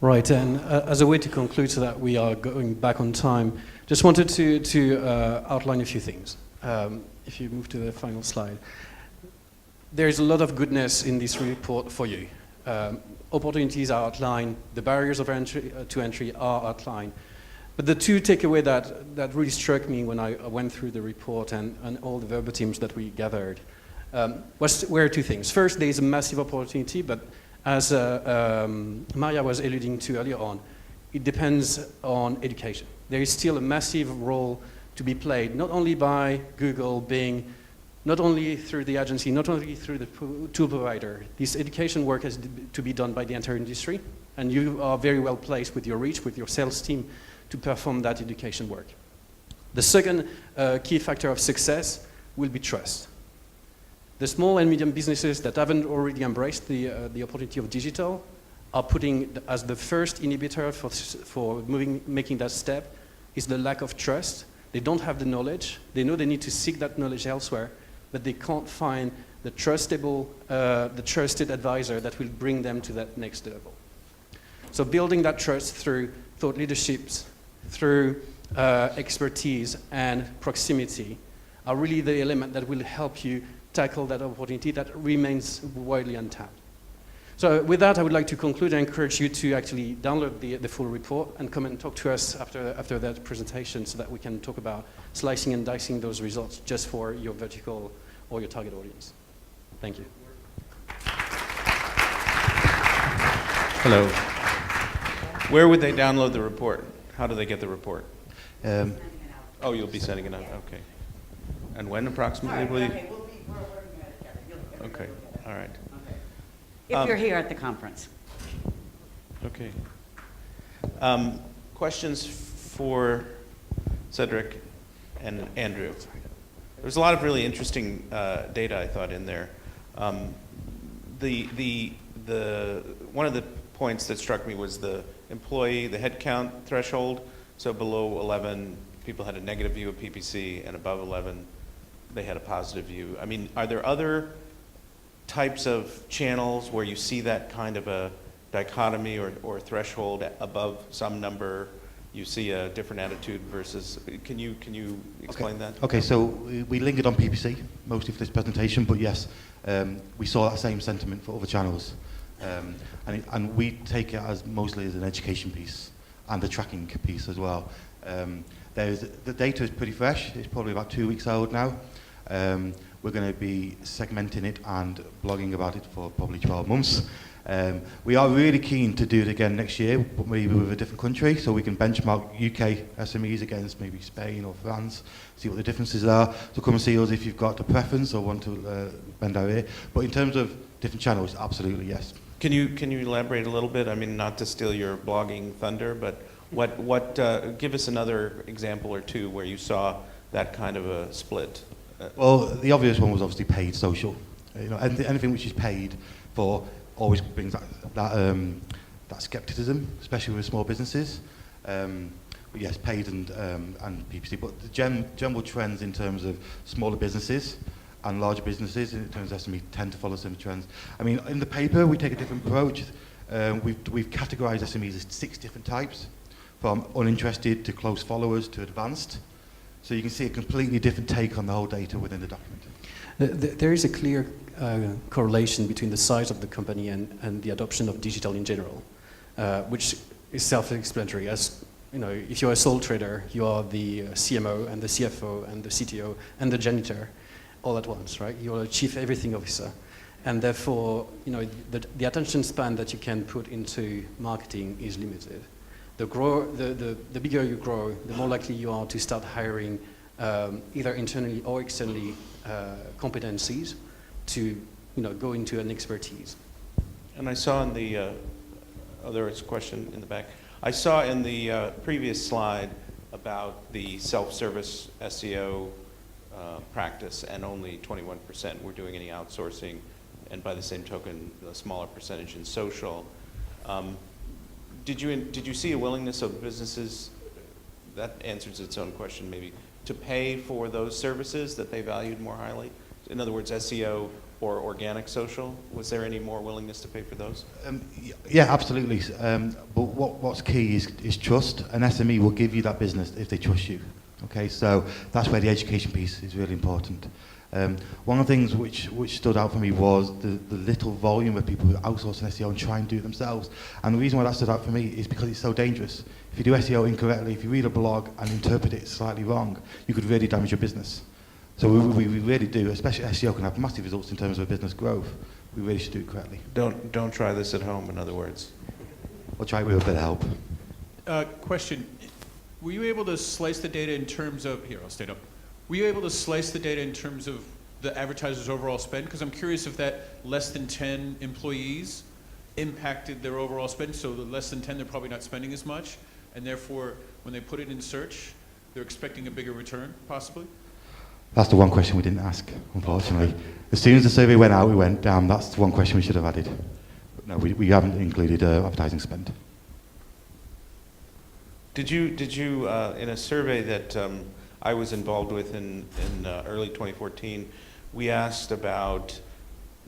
Right, and as a way to conclude so that we are going back on time, just wanted to outline a few things. If you move to the final slide. There's a lot of goodness in this report for you. Opportunities are outlined, the barriers of entry, to entry are outlined. But the two takeaways that really struck me when I went through the report and all the verbatims that we gathered were two things. First, there is a massive opportunity, but as Maria was alluding to earlier on, it depends on education. There is still a massive role to be played, not only by Google, Bing, not only through the agency, not only through the tool provider. This education work has to be done by the entire industry, and you are very well placed with your reach, with your sales team, to perform that education work. The second key factor of success will be trust. The small and medium businesses that haven't already embraced the opportunity of digital are putting as the first inhibitor for making that step is the lack of trust. They don't have the knowledge. They know they need to seek that knowledge elsewhere, but they can't find the trusted advisor that will bring them to that next level. So building that trust through thought leaderships, through expertise and proximity are really the element that will help you tackle that opportunity that remains widely untapped. So with that, I would like to conclude and encourage you to actually download the full report and come and talk to us after that presentation so that we can talk about slicing and dicing those results just for your vertical or your target audience. Thank you. Hello. Where would they download the report? How do they get the report? Oh, you'll be sending it out, okay. And when approximately will you? We're working at it. Okay, all right. If you're here at the conference. Okay. Questions for Cedric and Andrew? There's a lot of really interesting data, I thought, in there. One of the points that struck me was the headcount threshold. So below 11, people had a negative view of PPC, and above 11, they had a positive view. I mean, are there other types of channels where you see that kind of a dichotomy or threshold above some number? You see a different attitude versus, can you explain that? Okay, so we lingered on PPC mostly for this presentation, but yes, we saw that same sentiment for other channels. And we take it as mostly as an education piece and a tracking piece as well. The data is pretty fresh. It's probably about 2 weeks old now. We're going to be segmenting it and blogging about it for probably 12 months. We are really keen to do it again next year, but maybe with a different country, so we can benchmark UK SMEs against maybe Spain or France, see what the differences are. So come and see us if you've got a preference or want to bend our ear. But in terms of different channels, absolutely yes. Can you elaborate a little bit? I mean, not to steal your blogging thunder, but give us another example or two where you saw that kind of a split. Well, the obvious one was obviously paid social. You know, anything which is paid for always brings that skepticism, especially with small businesses. But yes, paid and PPC. But the general trends in terms of smaller businesses and larger businesses, in terms of SME, tend to follow similar trends. I mean, in the paper, we take a different approach. We've categorized SMEs as 6 different types, from uninterested to close followers to advanced. So you can see a completely different take on the whole data within the document. There is a clear correlation between the size of the company and the adoption of digital in general, which is self-explanatory. As you know, if you're a sole trader, you are the CMO and the CFO and the CTO and the janitor all at once, right? You're a chief everything officer, and therefore, you know, the attention span that you can put into marketing is limited. The bigger you grow, the more likely you are to start hiring either internally or externally competencies to go into an expertise. And I saw in the, there was a question in the back. I saw in the previous slide about the self-service SEO practice, and only 21% were doing any outsourcing, and by the same token, a smaller percentage in social. Did you see a willingness of businesses, that answers its own question maybe, to pay for those services that they valued more highly? In other words, SEO or organic social? Was there any more willingness to pay for those? Yeah, absolutely. But what's key is trust. An SME will give you that business if they trust you. Okay, so that's where the education piece is really important. One of the things which stood out for me was the little volume of people who outsource an SEO and try and do it themselves. And the reason why that stood out for me is because it's so dangerous. If you do SEO incorrectly, if you read a blog and interpret it slightly wrong, you could really damage your business. So we really do, especially SEO can have massive results in terms of business growth. We really should do it correctly. Don't try this at home, in other words. We'll try it with a bit of help. Question, were you able to slice the data in terms of, here, I'll stand up. Were you able to slice the data in terms of the advertiser's overall spend? Because I'm curious if that less than 10 employees impacted their overall spend. So the less than 10, they're probably not spending as much. And therefore, when they put it in search, they're expecting a bigger return, possibly? That's the one question we didn't ask, unfortunately. As soon as the survey went out, we went, damn, that's the one question we should have added. But no, we haven't included advertising spend. Did you in a survey that I was involved with in early 2014, we asked about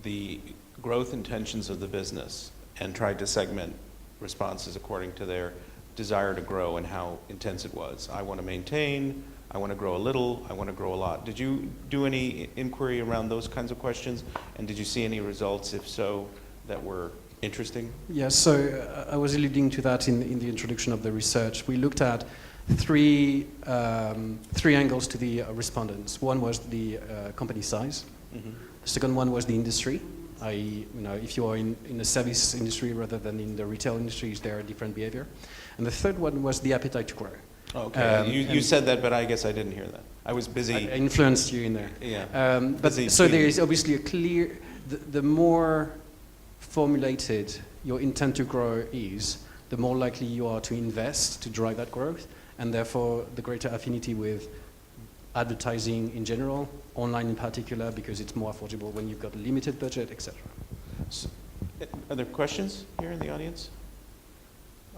the growth intentions of the business and tried to segment responses according to their desire to grow and how intense it was. I want to maintain, I want to grow a little, I want to grow a lot. Did you do any inquiry around those kinds of questions? And did you see any results, if so, that were interesting? Yes, so I was alluding to that in the introduction of the research. We looked at three angles to the respondents. One was the company size. Mm-hmm. The second one was the industry. I.e., if you are in the service industry rather than in the retail industry, is there a different behavior? And the third one was the appetite to grow. Okay, you said that, but I guess I didn't hear that. I was busy. I influenced you in there. Yeah. But so there is obviously a clear, the more formulated your intent to grow is, the more likely you are to invest to drive that growth, and therefore the greater affinity with advertising in general, online in particular, because it's more affordable when you've got a limited budget, etc. So, are there questions here in the audience?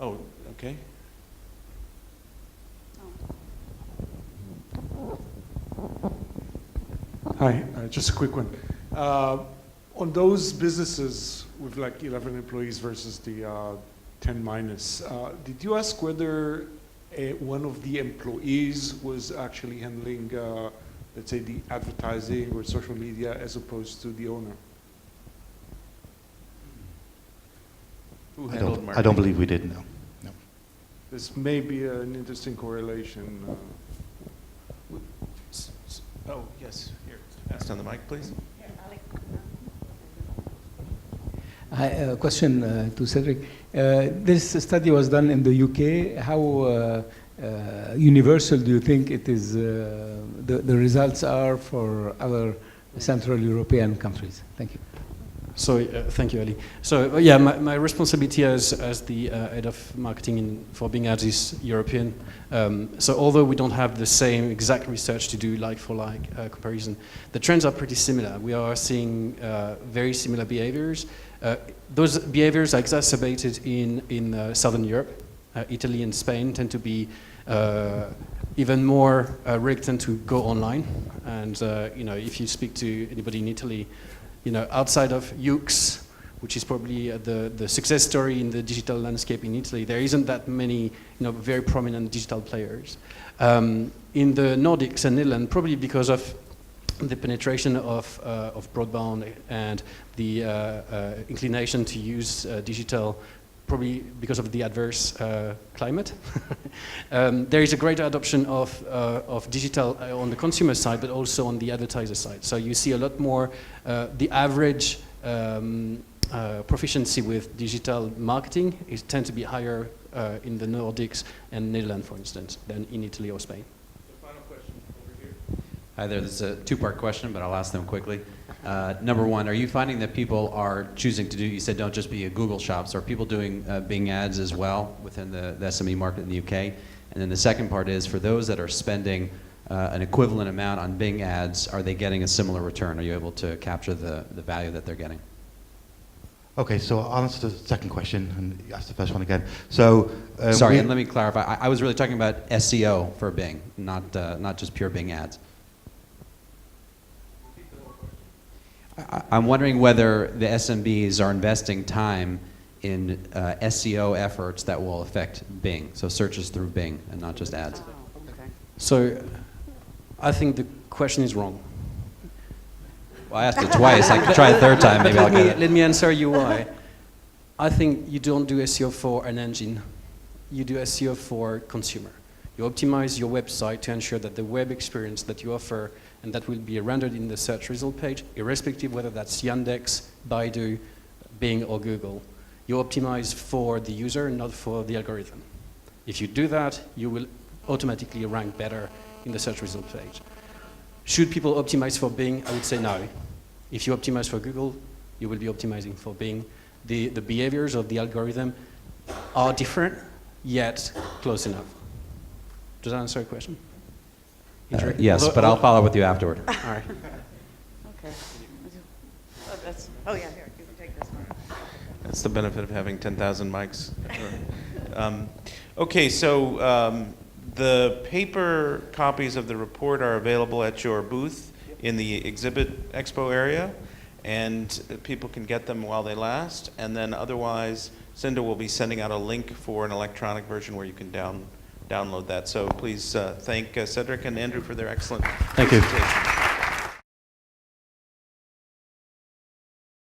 Oh, okay. Hi, just a quick one. On those businesses with like 11 employees versus the 10 minus, did you ask whether one of the employees was actually handling, let's say, the advertising or social media as opposed to the owner? Who handled marketing? I don't believe we did, no. This may be an interesting correlation. Oh, yes, here. Pass down the mic, please. Hi, question to Cedric. This study was done in the UK. How universal do you think it is? The results are for other Central European countries? Thank you. So thank you, Ali. So yeah, my responsibility as the head of marketing for Bing Ads is European. So although we don't have the same exact research to do like for like comparison, the trends are pretty similar. We are seeing very similar behaviors. Those behaviors are exacerbated in Southern Europe. Italy and Spain tend to be even more reluctant to go online. And if you speak to anybody in Italy, outside of Yux, which is probably the success story in the digital landscape in Italy, there isn't that many, very prominent digital players. In the Nordics and Netherlands, probably because of the penetration of broadband and the inclination to use digital, probably because of the adverse climate. There is a greater adoption of digital on the consumer side, but also on the advertiser side. So you see a lot more, the average proficiency with digital marketing tends to be higher in the Nordics and Netherlands, for instance, than in Italy or Spain. The final question over here. Hi there, this is a two-part question, but I'll ask them quickly. Number one, are you finding that people are choosing to do, you said don't just be a Google shops, are people doing Bing ads as well within the SME market in the UK? And then the second part is, for those that are spending an equivalent amount on Bing ads, are they getting a similar return? Are you able to capture the value that they're getting? Okay, so I'll answer the second question and ask the first one again. So sorry, and let me clarify. I was really talking about SEO for Bing, not just pure Bing ads. I'm wondering whether the SMBs are investing time in SEO efforts that will affect Bing, so searches through Bing and not just ads. Oh, okay. So I think the question is wrong. Well, I asked it twice. I could try a third time. Maybe I'll get it. Let me answer you why. I think you don't do SEO for an engine. You do SEO for consumer. You optimize your website to ensure that the web experience that you offer and that will be rendered in the search result page, irrespective whether that's Yandex, Baidu, Bing, or Google, you optimize for the user, not for the algorithm. If you do that, you will automatically rank better in the search result page. Should people optimize for Bing? I would say no. If you optimize for Google, you will be optimizing for Bing. The behaviors of the algorithm are different, yet close enough. Does that answer your question? Yes, but I'll follow up with you afterward. All right. Okay. Oh, yeah, here, you can take this one. That's the benefit of having 10,000 mics. Okay, so the paper copies of the report are available at your booth in the exhibit expo area, and people can get them while they last. And then otherwise, Cinda will be sending out a link for an electronic version where you can download that. So please thank Cedric and Andrew for their excellent Thank you. presentation.